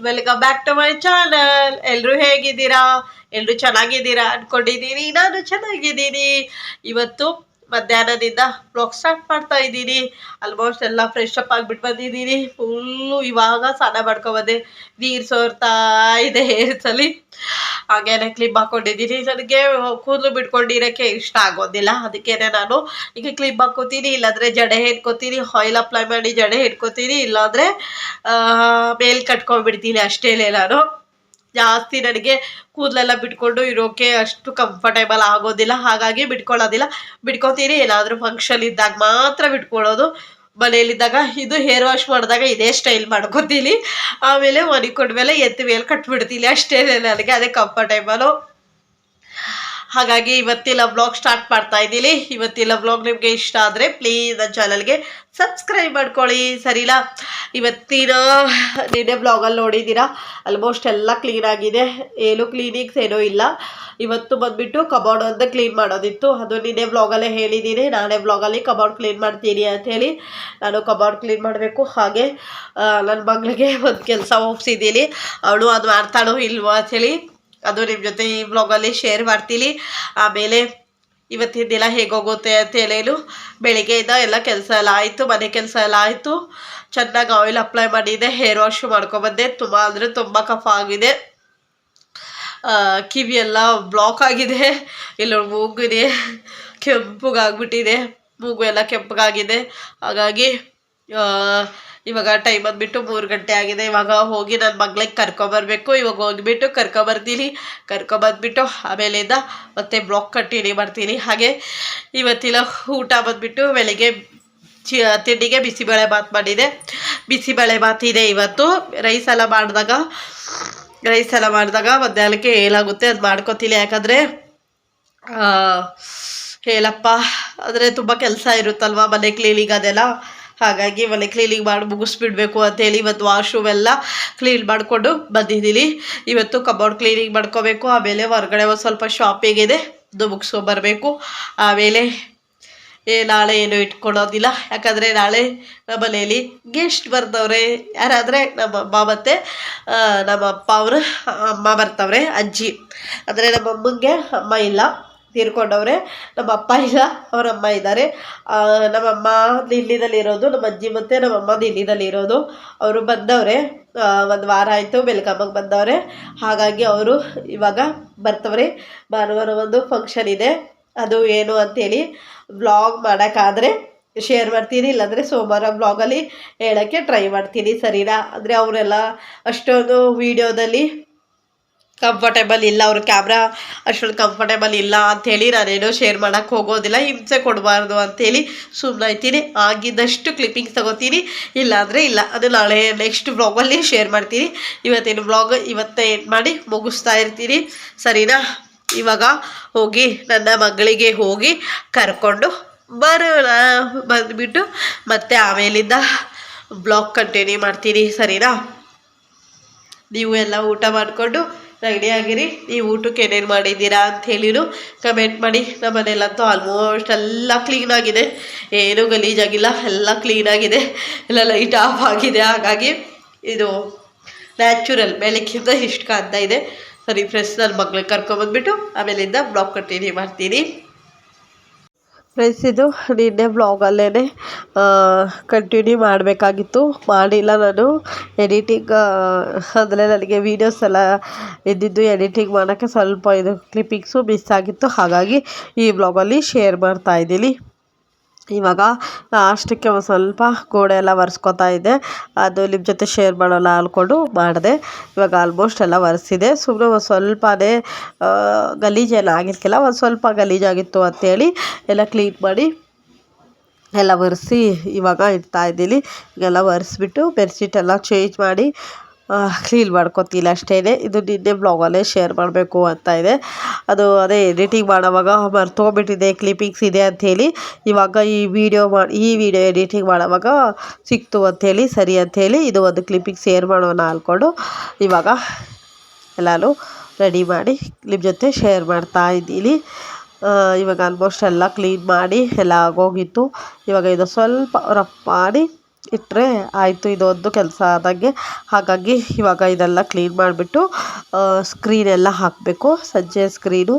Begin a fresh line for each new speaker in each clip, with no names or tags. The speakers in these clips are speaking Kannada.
Welcome back to my channel. ಎಲ್ಲರೂ ಹೇಗಿದ್ದೀರಾ? ಎಲ್ಲರೂ ಚೆನ್ನಾಗಿದ್ದೀರಾ ಅನ್ಕೊಂಡಿದ್ದೀನಿ. ನಾನು ಚೆನ್ನಾಗಿದ್ದೀನಿ. ಇವತ್ತು ಮಧ್ಯಾಹ್ನದಿಂದ ಬ್ಲಾಗ್ ಸ್ಟಾರ್ಟ್ ಮಾಡ್ತಾ ಇದ್ದೀನಿ. ಆಲ್ಮೋಸ್ಟ್ ಎಲ್ಲ ಫ್ರೆಶ್ ಅಪ್ ಆಗಿಬಿಟ್ಟು ಬಂದಿದ್ದೀನಿ. ಫುಲ್ಲು ಇವಾಗ ಸ್ನಾನ ಮಾಡ್ಕೊಬಂದೆ. ನೀರು ಸೋರ್ತಾ ಇದೆ ಹೇರ್ಸಲ್ಲಿ. ಹಾಗೇನೆ ಕ್ಲಿಪ್ ಹಾಕೊಂಡಿದ್ದೀನಿ. ನನಗೆ ಕೂದಲು ಬಿಟ್ಕೊಂಡಿರೋಕ್ಕೆ ಇಷ್ಟ ಆಗೋದಿಲ್ಲ. ಅದಕ್ಕೇನೆ ನಾನು ಈಗ ಕ್ಲಿಪ್ ಹಾಕೋತೀನಿ, ಇಲ್ಲಾಂದರೆ ಜಡೆ ಹಿಡ್ಕೊತೀನಿ, ಆಯಿಲ್ ಅಪ್ಲೈ ಮಾಡಿ ಜಡೆ ಹಿಡ್ಕೊತೀನಿ, ಇಲ್ಲಾಂದರೆ ಮೇಲ್ ಕಟ್ಕೊಂಡ್ಬಿಡ್ತೀನಿ. ಅಷ್ಟೇ ನಾನು ಜಾಸ್ತಿ ನನಗೆ ಕೂದಲೆಲ್ಲ ಬಿಟ್ಕೊಂಡು ಇರೋಕ್ಕೆ ಅಷ್ಟು ಕಂಫರ್ಟೇಬಲ್ ಆಗೋದಿಲ್ಲ. ಹಾಗಾಗಿ ಬಿಟ್ಕೊಳ್ಳೋದಿಲ್ಲ. ಬಿಟ್ಕೊತೀನಿ ಏನಾದರೂ ಫಂಕ್ಷನ್ ಇದ್ದಾಗ ಮಾತ್ರ ಬಿಟ್ಕೊಳ್ಳೋದು. ಮನೇಲಿದ್ದಾಗ ಇದು ಹೇರ್ ವಾಶ್ ಮಾಡಿದಾಗ ಇದೇ ಸ್ಟೈಲ್ ಮಾಡ್ಕೊತೀನಿ. ಆಮೇಲೆ ಒಣಕೊಂಡ್ಮೇಲೆ ಎತ್ತ ಮೇಲೆ ಕಟ್ಬಿಡ್ತೀನಿ. ಅಷ್ಟೇ ನನಗೆ ಅದೇ ಕಂಫರ್ಟೇಬಲು. ಹಾಗಾಗಿ ಇವತ್ತಿನ ವ್ಲಾಗ್ ಸ್ಟಾರ್ಟ್ ಮಾಡ್ತಾ ಇದ್ದೀನಿ. ಇವತ್ತಿನ ವ್ಲಾಗ್ ನಿಮಗೆ ಇಷ್ಟ ಆದರೆ ಪ್ಲೀಸ್ ನನ್ನ ಚಾನಲ್ಗೆ ಸಬ್ಸ್ಕ್ರೈಬ್ ಮಾಡ್ಕೊಳ್ಳಿ, ಸರಿನಾ? ಇವತ್ತಿನ ನಿನ್ನೆ ವ್ಲಾಗಲ್ಲಿ ನೋಡಿದ್ದೀರಾ, ಆಲ್ಮೋಸ್ಟ್ ಎಲ್ಲ ಕ್ಲೀನಾಗಿದೆ. ಏನು ಕ್ಲೀನಿಂಗ್ಸ್ ಏನೂ ಇಲ್ಲ. ಇವತ್ತು ಬಂದುಬಿಟ್ಟು ಕಬೋರ್ಡ್ ಒಂದು ಕ್ಲೀನ್ ಮಾಡೋದಿತ್ತು. ಅದು ನಿನ್ನೆ ವ್ಲಾಗಲ್ಲೇ ಹೇಳಿದ್ದೀನಿ. ನಾಳೆ ವ್ಲಾಗಲ್ಲಿ ಕಬೋರ್ಡ್ ಕ್ಲೀನ್ ಮಾಡ್ತೀನಿ ಅಂಥೇಳಿ. ನಾನು ಕಬೋರ್ಡ್ ಕ್ಲೀನ್ ಮಾಡಬೇಕು. ಹಾಗೆ ನನ್ನ ಮಗಳಿಗೆ ಒಂದು ಕೆಲಸ ಒಪ್ಸಿದ್ದೀನಿ. ಅವಳು ಅದು ಮಾಡ್ತಾಳೋ ಇಲ್ವೋ ಅಂಥೇಳಿ ಅದು ನಿಮ್ಮ ಜೊತೆ ಈ ವ್ಲಾಗಲ್ಲಿ ಶೇರ್ ಮಾಡ್ತೀನಿ. ಆಮೇಲೆ ಇವತ್ತಿನ ದಿನ ಹೇಗೋಗುತ್ತೆ ಅಂತ ಹೇಳೇನು, ಬೆಳಿಗ್ಗೆಯಿಂದ ಎಲ್ಲ ಕೆಲಸ ಎಲ್ಲ ಆಯಿತು, ಮನೆ ಕೆಲಸ ಎಲ್ಲ ಆಯಿತು. ಚೆನ್ನಾಗಿ ಆಯಿಲ್ ಅಪ್ಲೈ ಮಾಡಿದೆ, ಹೇರ್ ವಾಶು ಮಾಡ್ಕೊಬಂದೆ. ತುಂಬ ಅಂದರೆ ತುಂಬ ಕಫ ಆಗಿದೆ. ಕಿವಿ ಎಲ್ಲ ಬ್ಲಾಕ್ ಆಗಿದೆ. ಇಲ್ಲ ಮೂಗಿದೆ ಕೆಂಪಗಾಗ್ಬಿಟ್ಟಿದೆ. ಮೂಗು ಎಲ್ಲ ಕೆಂಪಗಾಗಿದೆ. ಹಾಗಾಗಿ ಇವಾಗ ಟೈಮ್ ಬಂದುಬಿಟ್ಟು 3 ಗಂಟೆ ಆಗಿದೆ. ಇವಾಗ ಹೋಗಿ ನನ್ನ ಮಗಳಿಗೆ ಕರ್ಕೊಬರ್ಬೇಕು. ಇವಾಗ ಹೋಗಿಬಿಟ್ಟು ಕರ್ಕೊಬರ್ತೀನಿ. ಕರ್ಕೊಬಂದ್ಬಿಟ್ಟು ಆಮೇಲಿಂದ ಮತ್ತೆ ಬ್ಲಾಗ್ ಕಂಟಿನ್ಯೂ ಮಾಡ್ತೀನಿ. ಹಾಗೆ ಇವತ್ತಿನ ಊಟ ಬಂದುಬಿಟ್ಟು ಬೆಳಿಗ್ಗೆ ತಿಂಡಿಗೆ ಬಿಸಿಬೇಳೆ ಬಾತ್ ಮಾಡಿದೆ. ಬಿಸಿಬೇಳೆ ಬಾತ್ ಇದೆ ಇವತ್ತು. ರೈಸ್ ಎಲ್ಲ ಮಾಡಿದಾಗ ಮಧ್ಯಾಹ್ನಕ್ಕೆ ಏನಾಗುತ್ತೆ ಅದು ಮಾಡ್ಕೊತೀನಿ. ಯಾಕಂದರೆ ಹೇಳಪ್ಪ ಅಂದರೆ ತುಂಬ ಕೆಲಸ ಇರುತ್ತಲ್ವ, ಮನೆ ಕ್ಲೀನಿಂಗ್ ಅದೆಲ್ಲ. ಹಾಗಾಗಿ ಮನೆ ಕ್ಲೀನಿಂಗ್ ಮಾಡಿ ಮುಗಿಸ್ಬಿಡ್ಬೇಕು ಅಂಥೇಳಿ ಇವತ್ತು ವಾಶ್ರೂಮ್ ಎಲ್ಲ ಕ್ಲೀನ್ ಮಾಡಿಕೊಂಡು ಬಂದಿದ್ದೀನಿ. ಇವತ್ತು ಕಬೋರ್ಡ್ ಕ್ಲೀನಿಂಗ್ ಮಾಡ್ಕೋಬೇಕು. ಆಮೇಲೆ ಹೊರಗಡೆ ಒಂದು ಸ್ವಲ್ಪ ಶಾಪಿಂಗ್ ಇದೆ, ಅದು ಮುಗಿಸ್ಕೊಬರ್ಬೇಕು. ಆಮೇಲೆ ನಾಳೆ ಏನು ಇಟ್ಕೊಳೋದಿಲ್ಲ. ಯಾಕಂದರೆ ನಾಳೆ ನಮ್ಮ ಮನೇಲಿ ಗೆಸ್ಟ್ ಬರ್ತವ್ರೆ. ಯಾರಾದರೆ ನಮ್ಮ ಅಮ್ಮ ಮತ್ತು ನಮ್ಮ ಅಪ್ಪ ಅವರ ಅಮ್ಮ ಬರ್ತವ್ರೆ, ಅಜ್ಜಿ. ಅಂದರೆ ನಮ್ಮ ಅಮ್ಮಂಗೆ ಅಮ್ಮ ಇಲ್ಲ, ತೀರ್ಕೊಂಡವ್ರೆ. ನಮ್ಮ ಅಪ್ಪ ಇಲ್ಲ, ಅವರ ಅಮ್ಮ ಇದ್ದಾರೆ. ನಮ್ಮಮ್ಮ ದಿಲ್ಲಿದಲ್ಲಿರೋದು, ನಮ್ಮ ಅಜ್ಜಿ ಮತ್ತು ನಮ್ಮಮ್ಮ ದಿಲ್ಲಿದಲ್ಲಿರೋದು. ಅವರು ಬಂದವ್ರೆ, ಒಂದು ವಾರ ಆಯಿತು ಬೆಳಗಾವಿಗೆ ಬಂದವ್ರೆ. ಹಾಗಾಗಿ ಅವರು ಇವಾಗ ಬರ್ತವ್ರೆ. ಭಾನುವಾರ ಒಂದು ಫಂಕ್ಷನ್ ಇದೆ. ಅದು ಏನು ಅಂಥೇಳಿ ವ್ಲಾಗ್ ಮಾಡೋಕ್ಕಾದರೆ ಶೇರ್ ಮಾಡ್ತೀನಿ, ಇಲ್ಲಾಂದರೆ ಸೋಮವಾರ ವ್ಲಾಗಲ್ಲಿ ಹೇಳೋಕ್ಕೆ ಟ್ರೈ ಮಾಡ್ತೀನಿ, ಸರಿನಾ? ಅಂದರೆ ಅವರೆಲ್ಲ ಅಷ್ಟೊಂದು ವೀಡಿಯೋದಲ್ಲಿ ಕಂಫರ್ಟೇಬಲ್ ಇಲ್ಲ, ಅವ್ರ ಕ್ಯಾಮ್ರಾ ಅಷ್ಟೊಂದು ಕಂಫರ್ಟೇಬಲ್ ಇಲ್ಲ ಅಂಥೇಳಿ ನಾನೇನೋ ಶೇರ್ ಮಾಡೋಕ್ಕೆ ಹೋಗೋದಿಲ್ಲ. ಹಿಂಸೆ ಕೊಡಬಾರ್ದು ಅಂಥೇಳಿ ಸುಮ್ಮನಾಯ್ತೀನಿ. ಆಗಿದ್ದಷ್ಟು ಕ್ಲಿಪ್ಪಿಂಗ್ಸ್ ತೊಗೋತೀನಿ, ಇಲ್ಲಾಂದರೆ ಇಲ್ಲ. ಅದು ನಾಳೆ ನೆಕ್ಸ್ಟ್ ವ್ಲಾಗಲ್ಲಿ ಶೇರ್ ಮಾಡ್ತೀನಿ. ಇವತ್ತಿನ ವ್ಲಾಗ್ ಇವತ್ತೇ ಏನು ಮಾಡಿ ಮುಗಿಸ್ತಾ ಇರ್ತೀನಿ, ಸರಿನಾ? ಇವಾಗ ಹೋಗಿ ನನ್ನ ಮಗಳಿಗೆ ಹೋಗಿ ಕರ್ಕೊಂಡು ಬರೋಣ. ಬಂದುಬಿಟ್ಟು ಮತ್ತೆ ಆಮೇಲಿಂದ ಬ್ಲಾಗ್ ಕಂಟಿನ್ಯೂ ಮಾಡ್ತೀನಿ, ಸರಿನಾ? ನೀವು ಎಲ್ಲ ಊಟ ಮಾಡಿಕೊಂಡು ರೆಡಿಯಾಗಿರಿ. ನೀವು ಊಟಕ್ಕೆ ಏನೇನು ಮಾಡಿದ್ದೀರಾ ಅಂಥೇಳಿನು ಕಮೆಂಟ್ ಮಾಡಿ. ನಮ್ಮ ಮನೆಯಲ್ಲಂತೂ ಆಲ್ಮೋಸ್ಟ್ ಎಲ್ಲ ಕ್ಲೀನಾಗಿದೆ, ಏನೂ ಗಲೀಜಾಗಿಲ್ಲ, ಎಲ್ಲ ಕ್ಲೀನಾಗಿದೆ, ಎಲ್ಲ ಲೈಟ್ ಆಫ್ ಆಗಿದೆ. ಹಾಗಾಗಿ ಇದು ನ್ಯಾಚುರಲ್ ಬೆಳಕಿಂದ ಇಷ್ಟು ಕಾಣ್ತಾ ಇದೆ. ಸರಿ ಫ್ರೆಂಡ್ಸ್, ನನ್ನ ಮಗಳಿಗೆ ಕರ್ಕೊಂಬಂದ್ಬಿಟ್ಟು ಆಮೇಲಿಂದ ಬ್ಲಾಗ್ ಕಂಟಿನ್ಯೂ ಮಾಡ್ತೀನಿ. ಫ್ರೆಂಡ್ಸ್, ಇದು ನಿನ್ನೆ ಬ್ಲಾಗಲ್ಲೇ ಕಂಟಿನ್ಯೂ ಮಾಡಬೇಕಾಗಿತ್ತು, ಮಾಡಿಲ್ಲ ನಾನು. ಎಡಿಟಿಂಗ್ ಅಂದರೆ ನನಗೆ ವೀಡಿಯೋಸ್ ಎಲ್ಲ ಇದ್ದಿದ್ದು ಎಡಿಟಿಂಗ್ ಮಾಡೋಕ್ಕೆ ಸ್ವಲ್ಪ ಇದು ಕ್ಲಿಪ್ಪಿಂಗ್ಸು ಮಿಸ್ ಆಗಿತ್ತು. ಹಾಗಾಗಿ ಈ ಬ್ಲಾಗಲ್ಲಿ ಶೇರ್ ಮಾಡ್ತಾಯಿದ್ದೀನಿ. ಇವಾಗ ಲಾಸ್ಟಕ್ಕೆ ಒಂದು ಸ್ವಲ್ಪ ಗೋಡೆ ಎಲ್ಲ ಒರೆಸ್ಕೊತಾ ಇದ್ದೆ. ಅದು ನಿಮ್ಮ ಜೊತೆ ಶೇರ್ ಮಾಡೋಲ್ಲ ಅಂದ್ಕೊಂಡು ಮಾಡಿದೆ. ಇವಾಗ ಆಲ್ಮೋಸ್ಟ್ ಎಲ್ಲ ಒರೆಸಿದೆ. ಸುಮ್ಮನೆ ಒಂದು ಸ್ವಲ್ಪನೇ ಗಲೀಜೇನು ಆಗಿರ್ಕಿಲ್ಲ, ಒಂದು ಸ್ವಲ್ಪ ಗಲೀಜಾಗಿತ್ತು ಅಂಥೇಳಿ ಎಲ್ಲ ಕ್ಲೀನ್ ಮಾಡಿ ಎಲ್ಲ ಒರೆಸಿ ಇವಾಗ ಇಡ್ತಾಯಿದ್ದೀನಿ. ಈಗೆಲ್ಲ ಒರೆಸ್ಬಿಟ್ಟು ಬೆಡ್ಶೀಟೆಲ್ಲ ಚೇಂಜ್ ಮಾಡಿ ಕ್ಲೀನ್ ಮಾಡ್ಕೊತೀನಿ ಅಷ್ಟೇ. ಇದು ನಿನ್ನೆ ಬ್ಲಾಗಲ್ಲೇ ಶೇರ್ ಮಾಡಬೇಕು ಅಂತ ಇದೆ. ಅದು ಅದೇ ಎಡಿಟಿಂಗ್ ಮಾಡೋವಾಗ ಮರ್ತೋಗ್ಬಿಟ್ಟಿದೆ, ಕ್ಲಿಪ್ಪಿಂಗ್ಸ್ ಇದೆ ಅಂಥೇಳಿ. ಇವಾಗ ಈ ವಿಡಿಯೋ ಎಡಿಟಿಂಗ್ ಮಾಡೋವಾಗ ಸಿಕ್ತು ಅಂಥೇಳಿ, ಸರಿ ಅಂಥೇಳಿ ಇದು ಒಂದು ಕ್ಲಿಪ್ಪಿಂಗ್ ಶೇರ್ ಮಾಡೋಣ ಅಂದ್ಕೊಂಡು ಇವಾಗ ಎಲ್ಲನೂ ರೆಡಿ ಮಾಡಿ ನಿಮ್ಮ ಜೊತೆ ಶೇರ್ ಮಾಡ್ತಾ ಇದ್ದೀನಿ. ಇವಾಗ ಆಲ್ಮೋಸ್ಟ್ ಎಲ್ಲ ಕ್ಲೀನ್ ಮಾಡಿ ಎಲ್ಲ ಆಗೋಗಿತ್ತು. ಇವಾಗ ಇದು ಸ್ವಲ್ಪ ರಫ್ ಮಾಡಿ ಇಟ್ಟರೆ ಆಯಿತು, ಇದೊಂದು ಕೆಲಸ ಆದಂಗೆ. ಹಾಗಾಗಿ ಇವಾಗ ಇದೆಲ್ಲ ಕ್ಲೀನ್ ಮಾಡಿಬಿಟ್ಟು ಸ್ಕ್ರೀನೆಲ್ಲ ಹಾಕಬೇಕು. ಸಂಜೆ ಸ್ಕ್ರೀನು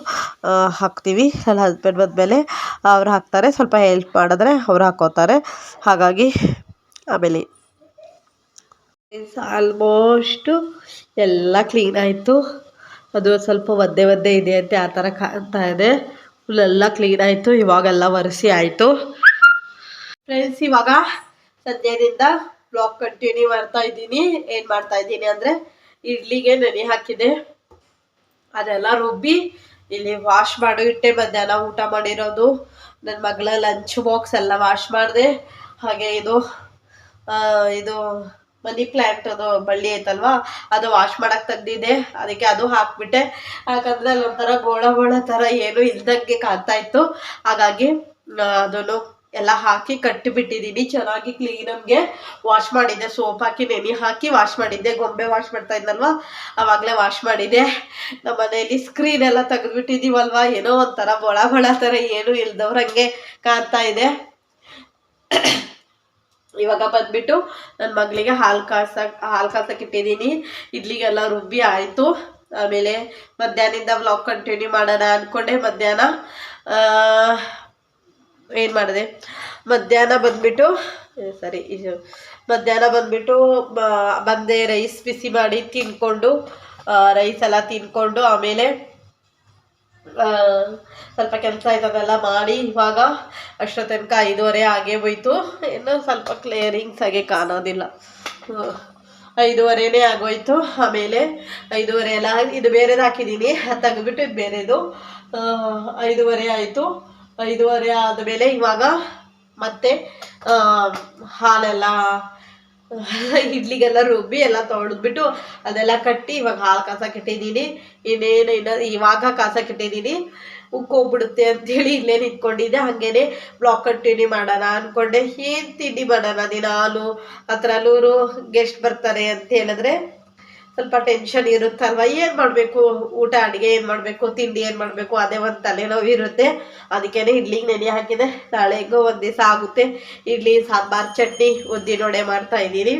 ಹಾಕ್ತೀವಿ. ನನ್ನ ಹಸ್ಬೆಂಡ್ ಬಂದಮೇಲೆ ಅವ್ರು ಹಾಕ್ತಾರೆ, ಸ್ವಲ್ಪ ಹೆಲ್ಪ್ ಮಾಡಿದ್ರೆ ಅವ್ರು ಹಾಕ್ಕೋತಾರೆ. ಹಾಗಾಗಿ ಆಮೇಲೆ ಆಲ್ಮೋಸ್ಟು ಎಲ್ಲ ಕ್ಲೀನ್ ಆಯಿತು. ಅದು ಸ್ವಲ್ಪ ಒದ್ದೆ ಇದೆ ಅಂತ ಆ ಥರ ಕಾಣ್ತಾ ಇದೆ. ಫುಲ್ಲೆಲ್ಲ ಕ್ಲೀನ್ ಆಯಿತು. ಇವಾಗೆಲ್ಲ ಒರೆಸಿ ಆಯಿತು. ಫ್ರೆಂಡ್ಸ್, ಇವಾಗ ಸದ್ಯದಿಂದ ಬ್ಲಾಗ್ ಕಂಟಿನ್ಯೂ ಮಾಡ್ತಾ ಇದ್ದೀನಿ. ಏನು ಮಾಡ್ತಾ ಇದ್ದೀನಿ ಅಂದರೆ, ಇಡ್ಲಿಗೆ ನೆನೆ ಹಾಕಿದೆ, ಅದೆಲ್ಲ ರುಬ್ಬಿ ಇಲ್ಲಿ ವಾಶ್ ಮಾಡಿ ಇಟ್ಟೆ. ಮಧ್ಯಾಹ್ನ ಊಟ ಮಾಡಿರೋದು, ನನ್ನ ಮಗಳ ಲಂಚ್ ಬಾಕ್ಸ್ ಎಲ್ಲ ವಾಶ್ ಮಾಡಿದೆ. ಹಾಗೆ ಇದು ಮನಿ ಪ್ಲ್ಯಾಂಟ್ ಅದು ಬಳ್ಳಿ ಐತಲ್ವಾ, ಅದು ವಾಶ್ ಮಾಡಕ್ಕೆ ತೆಗ್ದಿದೆ. ಅದಕ್ಕೆ ಅದು ಹಾಕ್ಬಿಟ್ಟೆ. ಯಾಕಂದರೆ ಅಲ್ಲಿ ಒಂಥರ ಗೋಳ ಥರ ಏನು ಇಲ್ದಂಗೆ ಕಾಣ್ತಾ ಇತ್ತು. ಹಾಗಾಗಿ ಅದನ್ನು ಎಲ್ಲ ಹಾಕಿ ಕಟ್ಟಿಬಿಟ್ಟಿದ್ದೀನಿ. ಚೆನ್ನಾಗಿ ಕ್ಲೀನಂಗೆ ವಾಶ್ ಮಾಡಿದ್ದೆ. ಸೋಪ್ ಹಾಕಿ ನೆನೆ ಹಾಕಿ ವಾಶ್ ಮಾಡಿದ್ದೆ. ಗೊಂಬೆ ವಾಶ್ ಮಾಡ್ತಾ ಇದ್ದಲ್ವ, ಆವಾಗಲೇ ವಾಶ್ ಮಾಡಿದ್ದೆ. ನಮ್ಮ ಮನೆಯಲ್ಲಿ ಸ್ಕ್ರೀನ್ ಎಲ್ಲ ತೆಗೆದುಬಿಟ್ಟಿದ್ದೀವಲ್ವ, ಏನೋ ಒಂಥರ ಬೊಳ ಥರ ಏನು ಇಲ್ದವ್ರಂಗೆ ಕಾಣ್ತಾ ಇದೆ. ಇವಾಗ ಬಂದ್ಬಿಟ್ಟು ನನ್ನ ಮಗಳಿಗೆ ಹಾಲು ಕಾಸಕ್ಕೆ ಇಟ್ಟಿದ್ದೀನಿ. ಇಡ್ಲಿಗೆಲ್ಲ ರುಬ್ಬಿ ಆಯಿತು. ಆಮೇಲೆ ಮಧ್ಯಾಹ್ನದಿಂದ ವ್ಲಾಗ್ ಕಂಟಿನ್ಯೂ ಮಾಡೋಣ ಅಂದ್ಕೊಂಡೆ. ಏನು ಮಾಡಿದೆ, ಮಧ್ಯಾಹ್ನ ಬಂದ್ಬಿಟ್ಟು ಬಂದೆ, ರೈಸ್ ಬಿಸಿ ಮಾಡಿ ತಿನ್ಕೊಂಡು, ರೈಸ್ ಎಲ್ಲ ತಿನ್ಕೊಂಡು, ಆಮೇಲೆ ಸ್ವಲ್ಪ ಕೆಲಸ ಆಯ್ತದೆಲ್ಲ ಮಾಡಿ ಇವಾಗ ಅಷ್ಟೋ ತನಕ 5:30 ಆಗೇ ಹೋಯ್ತು. ಇನ್ನೂ ಸ್ವಲ್ಪ ಕ್ಲಿಯರಿಂಗ್ಸ್ ಆಗಿ ಕಾಣೋದಿಲ್ಲ. 5:30ನೇ ಆಗೋಯ್ತು. ಆಮೇಲೆ 5:30 ಎಲ್ಲ ಇದು ಬೇರೆದು ಹಾಕಿದ್ದೀನಿ, ಅದು ತೆಗೆದ್ಬಿಟ್ಟು ಇದು ಬೇರೆದು. 5:30 ಆಯಿತು. 5:30 ಆದಮೇಲೆ ಇವಾಗ ಮತ್ತೆ ಹಾಲೆಲ್ಲ ಇಡ್ಲಿಗೆಲ್ಲ ರುಬ್ಬಿ ಎಲ್ಲ ತೊಳೆದ್ಬಿಟ್ಟು ಅದೆಲ್ಲ ಕಟ್ಟಿ ಇವಾಗ ಹಾಲು ಕಾಸಕ್ಕೆ ಇಟ್ಟಿದ್ದೀನಿ. ಇವಾಗ ಕಾಸಕ್ಕೆ ಇಟ್ಟಿದ್ದೀನಿ. ಉಕ್ಕೋಗ್ಬಿಡುತ್ತೆ ಅಂತೇಳಿ ಇಲ್ಲೇ ನಿಂತ್ಕೊಂಡಿದ್ದೆ. ಹಾಗೇನೆ ಬ್ಲಾಗ್ ಕಂಟಿನ್ಯೂ ಮಾಡೋಣ ಅಂದ್ಕೊಂಡೆ. ಏನು ತಿಂಡಿ ಮಾಡೋಣ, ದಿನಾಲು ಹತ್ರಲ್ಲೂರು ಗೆಸ್ಟ್ ಬರ್ತಾರೆ ಅಂತ ಹೇಳಿದ್ರೆ ಸ್ವಲ್ಪ ಟೆನ್ಷನ್ ಇರುತ್ತಲ್ವ. ಏನು ಮಾಡಬೇಕು, ಊಟ ಅಡುಗೆ ಏನು ಮಾಡಬೇಕು, ತಿಂಡಿ ಏನು ಮಾಡಬೇಕು, ಅದೇ ಒಂದು ತಲೆನೋವು ಇರುತ್ತೆ. ಅದಕ್ಕೇ ಇಡ್ಲಿಗೆ ನೆನೆ ಹಾಕಿದೆ. ನಾಳೆ ಹೆಂಗೋ ಒಂದು ದಿವಸ ಆಗುತ್ತೆ. ಇಡ್ಲಿ, ಸಾಂಬಾರು, ಚಟ್ನಿ, ಉದ್ದಿನೊಡೆ ಮಾಡ್ತಾ ಇದ್ದೀನಿ.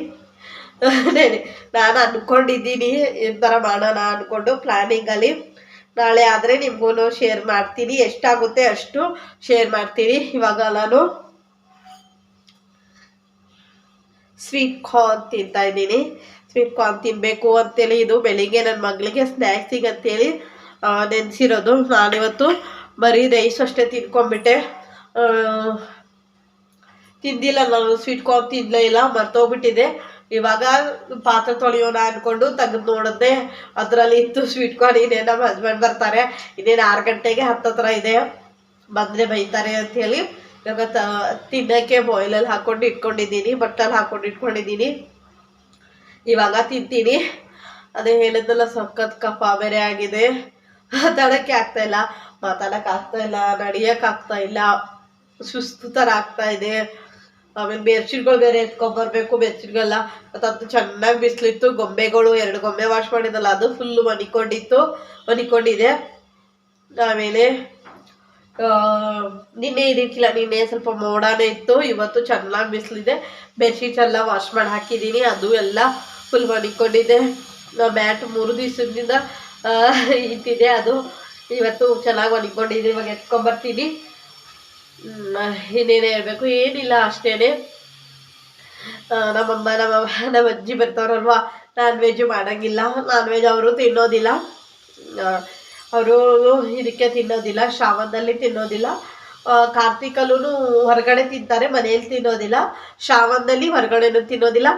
ನಾನು ಅಂದ್ಕೊಂಡಿದ್ದೀನಿ ಈ ಥರ ಮಾಡೋಣ ಅಂದ್ಕೊಂಡು ಪ್ಲ್ಯಾನಿಂಗಲ್ಲಿ. ನಾಳೆ ಆದರೆ ನಿಮಗೂ ಶೇರ್ ಮಾಡ್ತೀನಿ. ಎಷ್ಟಾಗುತ್ತೆ ಅಷ್ಟು ಶೇರ್ ಮಾಡ್ತೀನಿ. ಇವಾಗ ನಾನು ಸ್ವೀಟ್ ಕಾರ್ನ್ ತಿಂತಾ ಇದ್ದೀನಿ. ಸ್ವೀಟ್ ಕಾರ್ನ್ ತಿನ್ನಬೇಕು ಅಂತೇಳಿ ಇದು ಬೆಳಿಗ್ಗೆ ನನ್ನ ಮಗಳಿಗೆ ಸ್ನ್ಯಾಕ್ಸಿಗೆ ಅಂತೇಳಿ ನೆನೆಸಿರೋದು. ನಾನಿವತ್ತು ಬರೀ ರೈಸ್ ಅಷ್ಟೇ ತಿನ್ಕೊಂಡ್ಬಿಟ್ಟೆ. ತಿಂದಿಲ್ಲ, ನಾನು ಸ್ವೀಟ್ ಕಾರ್ನ್ ತಿನ್ನಲೇ ಇಲ್ಲ, ಮರ್ತೋಗ್ಬಿಟ್ಟಿದೆ. ಇವಾಗ ಪಾತ್ರೆ ತೊಳೆಯೋಣ ಅಂದ್ಕೊಂಡು ತೆಗೆದು ನೋಡಿದೆ, ಅದರಲ್ಲಿ ಇತ್ತು ಸ್ವೀಟ್ ಕಾರ್ನ್. ಇನ್ನೇನು ನಮ್ಮ ಹಸ್ಬೆಂಡ್ ಬರ್ತಾರೆ, ಇನ್ನೇನು 6 ಗಂಟೆಗೆ ಹತ್ತತ್ರ ಇದೆ, ಬಂದರೆ ಬೈತಾರೆ ಅಂಥೇಳಿ ಇವಾಗ ತಿನ್ನೋಕ್ಕೆ ಬಾಯ್ಲಲ್ಲಿ ಹಾಕ್ಕೊಂಡು ಇಟ್ಕೊಂಡಿದ್ದೀನಿ, ಬಟ್ಟಲ್ಲಿ ಹಾಕ್ಕೊಂಡು ಇಟ್ಕೊಂಡಿದ್ದೀನಿ. ಇವಾಗ ತಿಂತೀನಿ. ಅದೇ ಹೇಳಿದ್ನಲ್ಲ, ಸಖತ್ ಕಫ ಬೇರೆ ಆಗಿದೆ. ಮಾತಾಡೋಕ್ಕೆ ಆಗ್ತಾಯಿಲ್ಲ, ನಡೆಯೋಕ್ಕಾಗ್ತಾಯಿಲ್ಲ, ಸುಸ್ತು ಥರ ಆಗ್ತಾಯಿದೆ. ಆಮೇಲೆ ಬೆಡ್ಶೀಟ್ಗಳು ಬೇರೆ ಎತ್ಕೊಂಬರ್ಬೇಕು. ಬೆಡ್ಶೀಟ್ಗೆಲ್ಲ ಅದು ಚೆನ್ನಾಗಿ ಬಿಸಿಲಿತ್ತು. ಗೊಂಬೆಗಳು 2 ಗೊಂಬೆ ವಾಶ್ ಮಾಡಿದ್ದಲ್ಲ, ಅದು ಫುಲ್ಲು ಮನಿಕೊಂಡಿದೆ. ಆಮೇಲೆ ನಿನ್ನೆ ಇದಕ್ಕಿಲ್ಲ, ನಿನ್ನೆ ಸ್ವಲ್ಪ ಮೋಡನೇ ಇತ್ತು. ಇವತ್ತು ಚೆನ್ನಾಗಿ ಬಿಸಿಲಿದೆ. ಬೆಡ್ಶೀಟ್ಸ್ ಎಲ್ಲ ವಾಶ್ ಮಾಡಿ ಹಾಕಿದ್ದೀನಿ, ಅದು ಎಲ್ಲ ಫುಲ್ ಮನಿಕೊಂಡಿದೆ. ಮ್ಯಾಟ್ 3 ದಿವಸದಿಂದ ಇಟ್ಟಿದೆ, ಅದು ಇವತ್ತು ಚೆನ್ನಾಗಿ ಮನಿಕೊಂಡಿದೆ. ಇವಾಗ ಎತ್ಕೊಂಬರ್ತೀನಿ. ಇನ್ನೇನು ಹೇಳಬೇಕು, ಏನಿಲ್ಲ, ಅಷ್ಟೇ. ನಮ್ಮಮ್ಮ ನಮ್ಮ ಅಜ್ಜಿ ಬರ್ತಾರಲ್ವ, ನಾನ್ ವೆಜ್ಜು ಮಾಡೋಂಗಿಲ್ಲ. ನಾನ್ ವೆಜ್ ಅವರು ತಿನ್ನೋದಿಲ್ಲ. ಅವರು ಇದಕ್ಕೆ ತಿನ್ನೋದಿಲ್ಲ, ಶ್ರಾವಣದಲ್ಲಿ ತಿನ್ನೋದಿಲ್ಲ. ಕಾರ್ತಿಕಲ್ಲೂ ಹೊರಗಡೆ ತಿಂತಾರೆ, ಮನೆಯಲ್ಲಿ ತಿನ್ನೋದಿಲ್ಲ. ಶ್ರಾವಣದಲ್ಲಿ ಹೊರಗಡೆನೂ ತಿನ್ನೋದಿಲ್ಲ,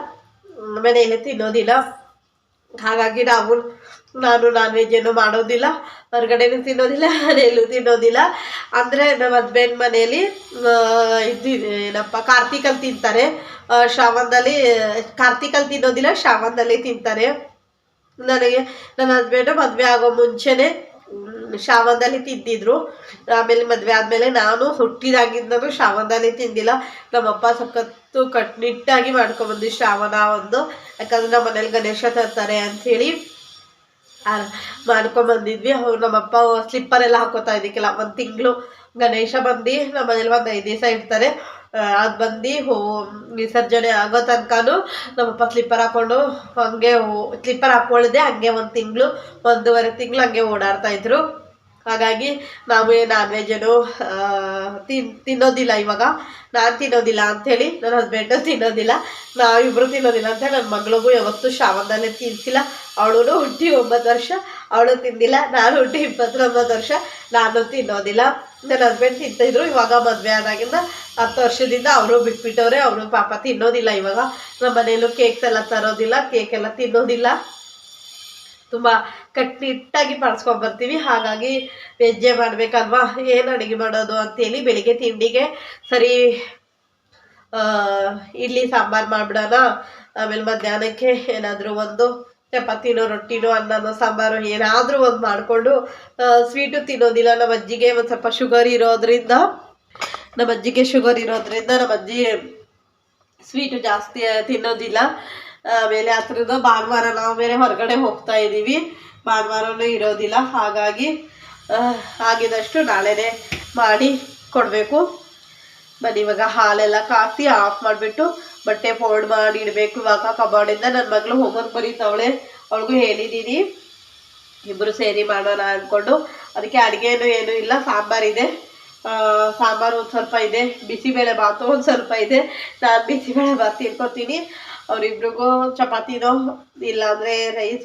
ಮನೆಯಲ್ಲೇ ತಿನ್ನೋದಿಲ್ಲ. ಹಾಗಾಗಿ ನಾನು ನಾನ್ ವೆಜ್ ಏನು ಮಾಡೋದಿಲ್ಲ, ಹೊರಗಡೆನೂ ತಿನ್ನೋದಿಲ್ಲ, ಮನೆಯಲ್ಲೂ ತಿನ್ನೋದಿಲ್ಲ. ಅಂದರೆ ನಮ್ಮ ಹಸ್ಬೆಂಡ್ ಮನೆಯಲ್ಲಿ ಏನಪ್ಪ ಕಾರ್ತಿಕಲ್ಲಿ ತಿಂತಾರೆ, ಶ್ರಾವಣದಲ್ಲಿ ಕಾರ್ತಿಕಲ್ಲಿ ತಿನ್ನೋದಿಲ್ಲ, ಶ್ರಾವಣದಲ್ಲಿ ತಿಂತಾರೆ. ನನಗೆ ನನ್ನ ಹಸ್ಬೆಂಡು ಮದುವೆ ಆಗೋ ಮುಂಚೆನೇ ಶ್ರಾವಣದಲ್ಲಿ ತಿಂತಿದ್ರು. ಆಮೇಲೆ ಮದುವೆ ಆದಮೇಲೆ ನಾನು ಹುಟ್ಟಿದಾಗಿಂದನೂ ಶ್ರಾವಣದಲ್ಲಿ ತಿಂದಿಲ್ಲ. ನಮ್ಮಪ್ಪ ಸಖತ್ತು ಕಟ್ಟುನಿಟ್ಟಾಗಿ ಮಾಡ್ಕೊಂಬಂದು ಶ್ರಾವಣ ಒಂದು, ಯಾಕಂದರೆ ನಮ್ಮ ಮನೇಲಿ ಗಣೇಶ ತರ್ತಾರೆ ಅಂಥೇಳಿ ಮಾಡ್ಕೊಂಬಂದಿದ್ವಿ. ಅವ್ರು ನಮ್ಮಪ್ಪ ಸ್ಲಿಪ್ಪರೆಲ್ಲ ಹಾಕೋತಾ ಇದಕ್ಕೆಲ್ಲ 1 ತಿಂಗಳು ಗಣೇಶ ಬಂದು ನಮ್ಮ ಮನೇಲಿ ಒಂದು 5 ದಿವಸ ಇರ್ತಾರೆ. ಅದು ಬಂದು ವಿಸರ್ಜನೆ ಆಗೋ ತನಕನೂ ನಮ್ಮಪ್ಪ ಸ್ಲಿಪ್ಪರ್ ಹಾಕ್ಕೊಂಡು ಹಂಗೆ ಸ್ಲಿಪ್ಪರ್ ಹಾಕ್ಕೊಳ್ದೆ ಹಂಗೆ 1.5 ತಿಂಗಳು ಹಂಗೆ ಓಡಾಡ್ತಾಯಿದ್ರು. ಹಾಗಾಗಿ ನಾವು ನಾನ್ ವೆಜ್ಜನು ತಿನ್ನೋದಿಲ್ಲ. ಇವಾಗ ನಾನು ತಿನ್ನೋದಿಲ್ಲ ಅಂಥೇಳಿ ನನ್ನ ಹಸ್ಬೆಂಡು ತಿನ್ನೋದಿಲ್ಲ, ನಾವಿಬ್ಬರು ತಿನ್ನೋದಿಲ್ಲ ಅಂತ. ನನ್ನ ಮಗಳಿಗೂ ಯಾವತ್ತೂ ಶ್ರಾವಣದಲ್ಲೇ ತಿನ್ನಿಸಿಲ್ಲ. ಅವಳು ಹುಟ್ಟಿ 9 ವರ್ಷ, ಅವಳು ತಿಂದಿಲ್ಲ. ನಾನು ಹುಟ್ಟಿ 29 ವರ್ಷ, ನಾನು ತಿನ್ನೋದಿಲ್ಲ. ನನ್ನ ಹಸ್ಬೆಂಡ್ ತಿಂತಿದ್ರು. ಇವಾಗ ಮದುವೆ ಆದಾಗಿಂದ 10 ವರ್ಷದಿಂದ ಅವರು ಬಿಟ್ಬಿಟ್ಟವ್ರೆ. ಅವರು ಪಾಪ ತಿನ್ನೋದಿಲ್ಲ. ಇವಾಗ ನಮ್ಮ ಮನೇಲೂ ಕೇಕ್ಸ್ ಎಲ್ಲ ತರೋದಿಲ್ಲ, ಕೇಕ್ ಎಲ್ಲ ತಿನ್ನೋದಿಲ್ಲ. ತುಂಬ ಕಟ್ಟಿಟ್ಟಾಗಿ ಬರ್ತೀವಿ. ಹಾಗಾಗಿ ವೆಜ್ಜೇ ಮಾಡಬೇಕಲ್ವಾ, ಏನು ಅಡುಗೆ ಮಾಡೋದು ಅಂತೇಳಿ ಬೆಳಿಗ್ಗೆ ತಿಂಡಿಗೆ ಸರಿ ಇಡ್ಲಿ ಸಾಂಬಾರು ಮಾಡಿಬಿಡೋಣ. ಆಮೇಲೆ ಮಧ್ಯಾಹ್ನಕ್ಕೆ ಏನಾದರೂ ಒಂದು ಚಪಾತಿನೋ ರೊಟ್ಟಿನೋ ಅನ್ನನೋ ಸಾಂಬಾರು ಏನಾದರೂ ಒಂದು ಮಾಡಿಕೊಂಡು, ಸ್ವೀಟು ತಿನ್ನೋದಿಲ್ಲ ನಮ್ಮ ಅಜ್ಜಿಗೆ. ಒಂದು ಸ್ವಲ್ಪ ಶುಗರ್ ಇರೋದ್ರಿಂದ ನಮ್ಮ ಅಜ್ಜಿಗೆ ನಮ್ಮ ಅಜ್ಜಿ ಸ್ವೀಟು ಜಾಸ್ತಿ ತಿನ್ನೋದಿಲ್ಲ. ಆಮೇಲೆ ಹತ್ರದ ಭಾನುವಾರ ನಾವು ಬೇರೆ ಹೊರಗಡೆ ಹೋಗ್ತಾ ಇದ್ದೀವಿ, ಭಾನುವಾರನೂ ಇರೋದಿಲ್ಲ. ಹಾಗಾಗಿ ಆಗಿದಷ್ಟು ನಾಳೆನೇ ಮಾಡಿ ಕೊಡಬೇಕು. ಬನ್ನಿ ಇವಾಗ ಹಾಲೆಲ್ಲ ಕಾಸಿ ಆಫ್ ಮಾಡಿಬಿಟ್ಟು ಬಟ್ಟೆ ಫೋಲ್ಡ್ ಮಾಡಿ ಇಡಬೇಕು. ಇವಾಗ ಕಬೋರ್ಡಿಂದ ನನ್ನ ಮಗಳು ಹೋಮ್ವರ್ಕ್ ಬರೀತಾವಳೆ, ಅವಳಿಗೂ ಹೇಳಿದ್ದೀನಿ ಇಬ್ಬರು ಸೇರಿ ಮಾಡೋಣ ಅಂದ್ಕೊಂಡು. ಅದಕ್ಕೆ ಅಡುಗೆನೂ ಏನೂ ಇಲ್ಲ, ಸಾಂಬಾರಿದೆ. ಸಾಂಬಾರು ಒಂದು ಸ್ವಲ್ಪ ಇದೆ, ಬಿಸಿಬೇಳೆ ಬಾತು ಒಂದು ಸ್ವಲ್ಪ ಇದೆ. ನಾನು ಬಿಸಿಬೇಳೆ ಬಾತು ತಿನ್ಕೊತೀನಿ. ಅವರಿಬ್ರಿಗೂ ಚಪಾತಿನೋ ಇಲ್ಲಾಂದರೆ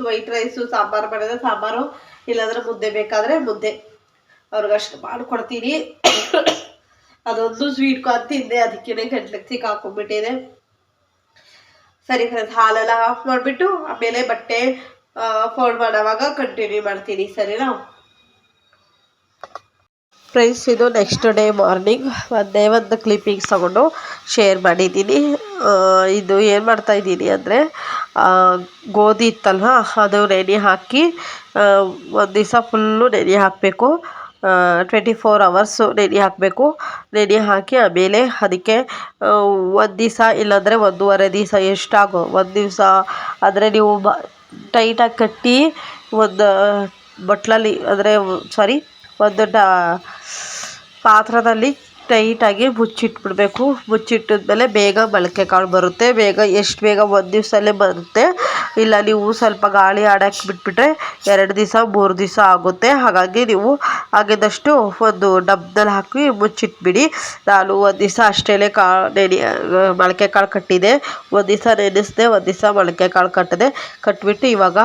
ವೈಟ್ ರೈಸು ಸಾಂಬಾರು ಮಾಡಿದ್ರೆ ಸಾಂಬಾರು, ಇಲ್ಲಾಂದರೆ ಮುದ್ದೆ ಬೇಕಾದರೆ ಮುದ್ದೆ ಅವ್ರಿಗಷ್ಟು ಮಾಡಿಕೊಡ್ತೀನಿ. ಅದೊಂದು ಸ್ವೀಟ್ ಕಾರ್ನ್ ತಿಂದೆ, ಅದಕ್ಕೇ ಗಂಟ್ಲಿಗೆ ಸಿಕ್ಕಾಕೊಂಡ್ಬಿಟ್ಟಿದೆ. ಸರಿ ಫ್ರೆಂಡ್ಸ್, ಹಾಲೆಲ್ಲ ಆಫ್ ಮಾಡಿಬಿಟ್ಟು ಆಮೇಲೆ ಬಟ್ಟೆ ಫೋಲ್ಡ್ ಮಾಡೋವಾಗ ಕಂಟಿನ್ಯೂ ಮಾಡ್ತೀನಿ, ಸರಿನಾ ಫ್ರೆಂಡ್ಸ್? ಇದು ನೆಕ್ಸ್ಟ್ ಡೇ ಮಾರ್ನಿಂಗ್ ಒಂದು ಕ್ಲಿಪ್ಪಿಂಗ್ಸ್ ತೊಗೊಂಡು ಶೇರ್ ಮಾಡಿದ್ದೀನಿ. ಇದು ಏನು ಮಾಡ್ತಾಯಿದ್ದೀನಿ ಅಂದರೆ, ಗೋಧಿ ಇತ್ತಲ್ವ ಅದು ನೆನೆ ಹಾಕಿ ಒಂದು ದಿವಸ ಫುಲ್ಲು ನೆನೆ ಹಾಕಬೇಕು. 24 hours ನೆನೆ ಹಾಕಬೇಕು. ನೆನೆ ಹಾಕಿ ಆಮೇಲೆ ಅದಕ್ಕೆ ಒಂದು ದಿವಸ ಇಲ್ಲಾಂದರೆ 1.5 ದಿವಸ ಎಷ್ಟಾಗೋ, ಒಂದು ದಿವಸ ಆದರೆ ನೀವು ಟೈಟಾಗಿ ಕಟ್ಟಿ ಒಂದು ಬಟ್ಲಲ್ಲಿ ಅಂದರೆ ಒಂದು ಪಾತ್ರದಲ್ಲಿ ಟೈಟಾಗಿ ಮುಚ್ಚಿಟ್ಬಿಡ್ಬೇಕು. ಮುಚ್ಚಿಟ್ಟಿದ್ಮೇಲೆ ಬೇಗ ಮೊಳಕೆ ಕಾಳು ಬರುತ್ತೆ. ಎಷ್ಟು ಬೇಗ ಒಂದು ದಿವಸಲ್ಲೇ ಬರುತ್ತೆ. ಇಲ್ಲ ನೀವು ಸ್ವಲ್ಪ ಗಾಳಿ ಆಡೋಕ್ಕೆ ಬಿಟ್ಬಿಟ್ರೆ 2 ದಿವಸ 3 ದಿವಸ ಆಗುತ್ತೆ. ಹಾಗಾಗಿ ನೀವು ಆಗಿದಷ್ಟು ಒಂದು ಡಬ್ಬದಲ್ಲಿ ಹಾಕಿ ಮುಚ್ಚಿಟ್ಬಿಡಿ. ನಾನು ಒಂದು ದಿವಸ ಅಷ್ಟೇ ಮೊಳಕೆ ಕಾಳು ಕಟ್ಟಿದೆ. ಒಂದು ದಿವಸ ನೆನೆಸಿದೆ, ಒಂದು ದಿವಸ ಮೊಳಕೆ ಕಾಳು ಕಟ್ಟಿಬಿಟ್ಟು ಇವಾಗ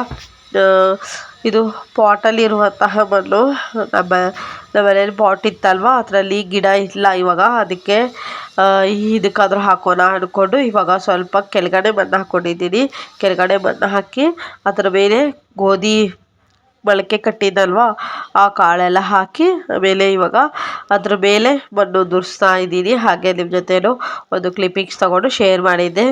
ಇದು ಪಾಟಲ್ಲಿರುವಂತಹ ಮಣ್ಣು, ನಮ್ಮ ಮನೇಲಿ ಪಾಟ್ ಇತ್ತಲ್ವ ಅದರಲ್ಲಿ ಗಿಡ ಇಲ್ಲ ಇವಾಗ, ಅದಕ್ಕೆ ಇದಕ್ಕಾದ್ರೂ ಹಾಕೋಣ ಅಂದ್ಕೊಂಡು ಇವಾಗ ಸ್ವಲ್ಪ ಕೆಳಗಡೆ ಮಣ್ಣು ಹಾಕ್ಕೊಂಡಿದ್ದೀನಿ. ಕೆಳಗಡೆ ಮಣ್ಣು ಹಾಕಿ ಅದರ ಮೇಲೆ ಗೋಧಿ ಮೊಳಕೆ ಕಟ್ಟಿದ್ದಲ್ವ ಆ ಕಾಳೆಲ್ಲ ಹಾಕಿ ಆಮೇಲೆ ಇವಾಗ ಅದ್ರ ಮೇಲೆ ಮಣ್ಣು ಉದುರಿಸ್ತಾ ಇದ್ದೀನಿ. ಹಾಗೆ ನಿಮ್ಮ ಜೊತೆನೂ ಒಂದು ಕ್ಲಿಪ್ಪಿಂಗ್ಸ್ ತೊಗೊಂಡು ಶೇರ್ ಮಾಡಿದ್ದೆ.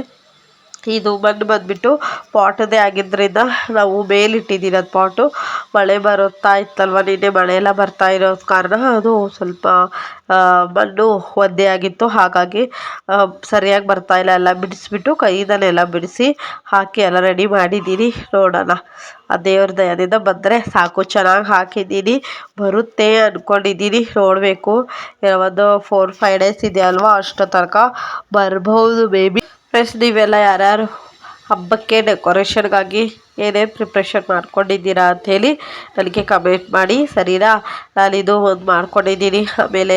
ಇದು ಮಣ್ಣು ಬಂದುಬಿಟ್ಟು ಪಾಟದೇ ಆಗಿದ್ದರಿಂದ ನಾವು ಮೇಲಿಟ್ಟಿದ್ದೀನಿ. ಅದು ಪಾಟು ಮಳೆ ಬರುತ್ತಾ ಇತ್ತಲ್ವ, ನಿನ್ನೆ ಮಳೆ ಎಲ್ಲ ಬರ್ತಾ ಇರೋ ಕಾರಣ ಅದು ಸ್ವಲ್ಪ ಮಣ್ಣು ಒದ್ದೆ ಆಗಿತ್ತು. ಹಾಗಾಗಿ ಸರಿಯಾಗಿ ಬರ್ತಾಯಿಲ್ಲ. ಎಲ್ಲ ಬಿಡಿಸ್ಬಿಟ್ಟು ಕೈಯಿಂದನೆಲ್ಲ ಬಿಡಿಸಿ ಹಾಕಿ ಎಲ್ಲ ರೆಡಿ ಮಾಡಿದ್ದೀನಿ. ನೋಡೋಣ, ಆ ದೇವ್ರ ದಯದಿಂದ ಬಂದರೆ ಸಾಕು. ಚೆನ್ನಾಗಿ ಹಾಕಿದ್ದೀನಿ, ಬರುತ್ತೆ ಅಂದ್ಕೊಂಡಿದ್ದೀನಿ. ನೋಡಬೇಕು, ಒಂದು 4-5 ಡೇಸ್ ಇದೆ ಅಲ್ವಾ, ಅಷ್ಟು ತನಕ ಬರ್ಬೋದು ಮೇಬಿ. ಫ್ರೆಂಡ್ಸ್, ನೀವೆಲ್ಲ ಯಾರ್ಯಾರು ಹಬ್ಬಕ್ಕೆ ಡೆಕೋರೇಷನ್ಗಾಗಿ ಏನೇನು ಪ್ರಿಪ್ರೇಷನ್ ಮಾಡ್ಕೊಂಡಿದ್ದೀರಾ ಅಂಥೇಳಿ ನನಗೆ ಕಮೆಂಟ್ ಮಾಡಿ, ಸರಿನಾ? ನಾನಿದು ಒಂದು ಮಾಡ್ಕೊಂಡಿದ್ದೀನಿ. ಆಮೇಲೆ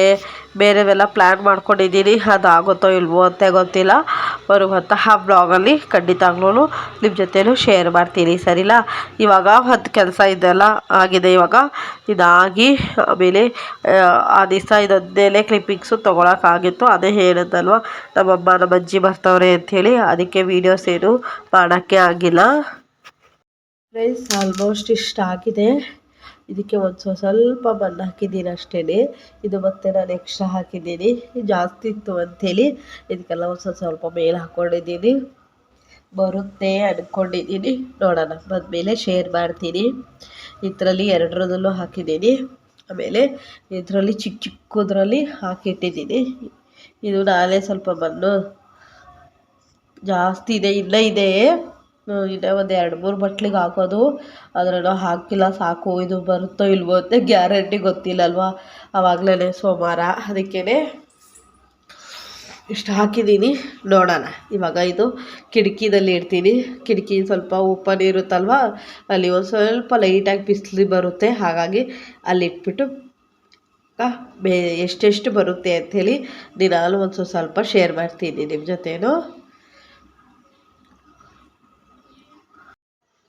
ಬೇರೆವೆಲ್ಲ ಪ್ಲ್ಯಾನ್ ಮಾಡ್ಕೊಂಡಿದ್ದೀನಿ. ಅದಾಗುತ್ತೋ ಇಲ್ವೋ ಅಂತ ಗೊತ್ತಿಲ್ಲ. ಬರುವಂತಹ ಬ್ಲಾಗಲ್ಲಿ ಖಂಡಿತವಾಗ್ಲೂ ನಿಮ್ಮ ಜೊತೆಲೂ ಶೇರ್ ಮಾಡ್ತೀನಿ, ಸರಿನಾ? ಇವಾಗ ಒಂದು ಕೆಲಸ ಇದೆಲ್ಲ ಆಗಿದೆ. ಇವಾಗ ಇದಾಗಿ ಆಮೇಲೆ ಆ ದಿವಸ ಇದೊಂದೇ ಕ್ಲಿಪ್ಪಿಂಗ್ಸು ತೊಗೊಳಕ್ಕಾಗಿತ್ತು. ಅದೇ ಹೇಳಿದ್ನಲ್ವ, ನಮ್ಮಮ್ಮ ನಮ್ಮ ಅಜ್ಜಿ ಬರ್ತಾವ್ರೆ ಅಂಥೇಳಿ, ಅದಕ್ಕೆ ವೀಡಿಯೋಸ್ ಏನು ಮಾಡೋಕ್ಕೆ ಆಗಿಲ್ಲ. ಫ್ರೆಂಡ್ಸ್, ಆಲ್ಮೋಸ್ಟ್ ಇಷ್ಟ ಆಗಿದೆ. ಇದಕ್ಕೆ ಒಂದು ಸ್ವಲ್ಪ ಮಣ್ಣು ಹಾಕಿದ್ದೀನಿ ಅಷ್ಟೇ. ಇದು ಮತ್ತೆ ನಾನು ಎಕ್ಸ್ಟ್ರಾ ಹಾಕಿದ್ದೀನಿ, ಜಾಸ್ತಿ ಇತ್ತು ಅಂಥೇಳಿ ಇದಕ್ಕೆಲ್ಲ ಒಂದು ಸ್ವಲ್ಪ ಮೇಲೆ ಹಾಕ್ಕೊಂಡಿದ್ದೀನಿ. ಬರುತ್ತೆ ಅಂದ್ಕೊಂಡಿದ್ದೀನಿ, ನೋಡೋಣ ಬಂದಮೇಲೆ ಶೇರ್ ಮಾಡ್ತೀನಿ. ಇದರಲ್ಲಿ 2ರದಲ್ಲೂ ಹಾಕಿದ್ದೀನಿ. ಆಮೇಲೆ ಇದರಲ್ಲಿ ಚಿಕ್ಕದ್ರಲ್ಲಿ ಹಾಕಿಟ್ಟಿದ್ದೀನಿ. ಇದು ನಾಳೆ ಸ್ವಲ್ಪ ಮಣ್ಣು ಜಾಸ್ತಿ ಇದೆ, ಇನ್ನೂ ಇದೆ. ಇನ್ನೂ ಒಂದು 2-3 ಬಟ್ಲಿಗೆ ಹಾಕೋದು. ಅದರಲ್ಲೂ ಹಾಕಿಲ್ಲ, ಸಾಕು. ಇದು ಬರುತ್ತೋ ಇಲ್ವೋ ಅಂತ ಗ್ಯಾರಂಟಿ ಗೊತ್ತಿಲ್ಲಲ್ವ, ಆವಾಗಲೇ ಸೋಮವಾರ. ಅದಕ್ಕೇ ಇಷ್ಟು ಹಾಕಿದ್ದೀನಿ. ನೋಡೋಣ ಇವಾಗ ಇದು ಕಿಟಕಿದಲ್ಲಿ ಇಡ್ತೀನಿ. ಕಿಟಕಿ ಸ್ವಲ್ಪ ಓಪನ್ ಇರುತ್ತಲ್ವ, ಅಲ್ಲಿ ಒಂದು ಸ್ವಲ್ಪ ಲೈಟಾಗಿ ಬಿಸಿಲು ಬರುತ್ತೆ. ಹಾಗಾಗಿ ಅಲ್ಲಿ ಇಟ್ಬಿಟ್ಟು ಎಷ್ಟೆಷ್ಟು ಬರುತ್ತೆ ಅಂಥೇಳಿ ದಿನಾಲು ಒಂದು ಸ್ವಲ್ಪ ಶೇರ್ ಮಾಡ್ತೀನಿ ನಿಮ್ಮ ಜೊತೆನೂ.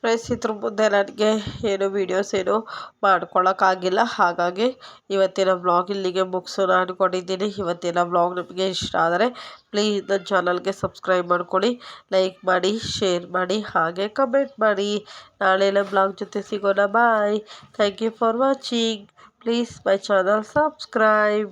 ಫ್ರೆಂಡ್ಸ್, ಇದ್ರ ಮುಂದೆ ನನಗೆ ಏನು ವೀಡಿಯೋಸ್ ಏನು ಮಾಡ್ಕೊಳಕ್ಕಾಗಿಲ್ಲ. ಹಾಗಾಗಿ ಇವತ್ತಿನ ಬ್ಲಾಗ್ ಇಲ್ಲಿಗೆ ಮುಗಿಸೋಣ ಅಂದ್ಕೊಂಡಿದ್ದೀನಿ. ಇವತ್ತಿನ ಬ್ಲಾಗ್ ನಿಮಗೆ ಇಷ್ಟ ಆದರೆ ಪ್ಲೀಸ್ ನನ್ನ ಚಾನಲ್ಗೆ ಸಬ್ಸ್ಕ್ರೈಬ್ ಮಾಡ್ಕೊಳ್ಳಿ, ಲೈಕ್ ಮಾಡಿ, ಶೇರ್ ಮಾಡಿ, ಹಾಗೆ ಕಮೆಂಟ್ ಮಾಡಿ. ನಾಳೆನ ಬ್ಲಾಗ್ ಜೊತೆ ಸಿಗೋಣ. Bye. Thank you for watching. Please my channel subscribe.